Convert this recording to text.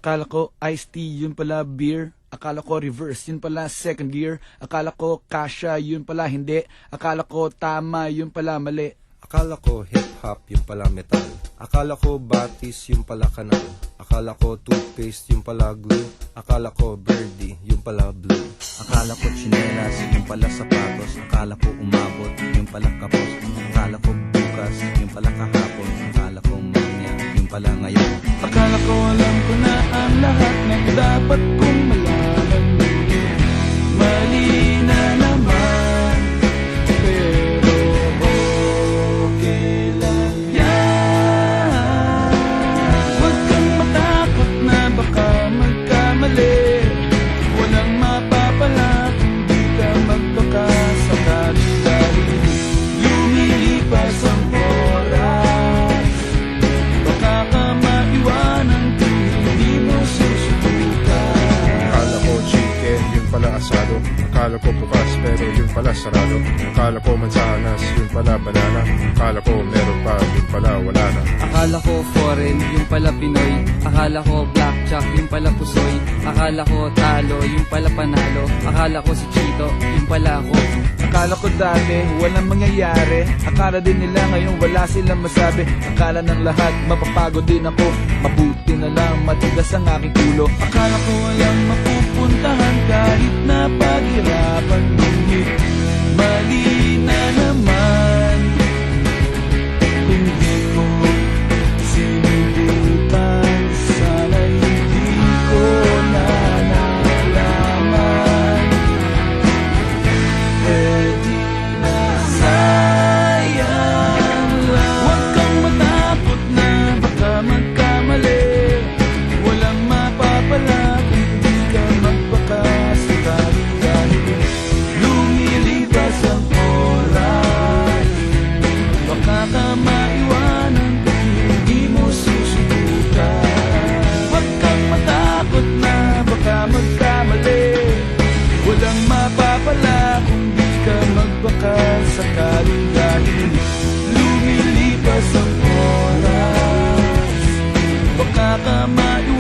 Akala ko iced tea, yun pala beer. Akala ko reverse, yun pala second gear. Akala ko kasha, yun pala hindi. Akala ko tama, yun pala mali. Akala ko hip-hop, yung pala metal. Akala ko batis, yung pala kanal. Akala ko toothpaste, yung pala glue. Akala ko birdie, yung pala blue. Akala ko tsinelas, yung pala sapatos. Akala ko umabot, yung pala kapos. Akala ko bukas, yung pala kahapon. Akala ko mamaya, yung pala ngayon. Akala ko alam ko na ang lahat ng dapat kong malaman. Mali na naman, pero okay lang yan. Huwag kang matakot na baka magkamali. Walang mapapala kung di ka magbaka sakali dahil lumilipas ang oras. Baka ka maiwanan kung hindi mo susubukan. Akala ko chicken, yun pala asado. Akala ko bukas, pero yun pala sarado. Akala ko mansanas, yun pala banana. Akala ko meron pa, yun pala wala na. Akala ko foreign, yung pala Pinoy. Akala ko blackjack, yung pala pusoy. Akala ko talo, yung pala panalo. Akala ko si Chito, yung pala ako. Akala ko dati walang mangyayari. Akala din nila ngayon wala silang masabi. Akala ng lahat mapapagod din ako. Mabuti na lang matigas ang aking ulo. Akala ko walang mapupuntahan kahit na paghirapan. Ngunit mali na naman kung di ko sinubukan. Sana hindi ko na nalaman. Pwede na sayang lang. Huwag kang matakot na baka magkamali. Walang mapapala kung di ka magpakasakali. Dahil lumilipas ang oras. Baka ka maiwanan kung hindi mo susubukan. Huwag kang matakot na baka magkamali. Walang mapapala kung di ka magbaka sakali. Dahil lumilipas ang oras. Baka ka maiwanan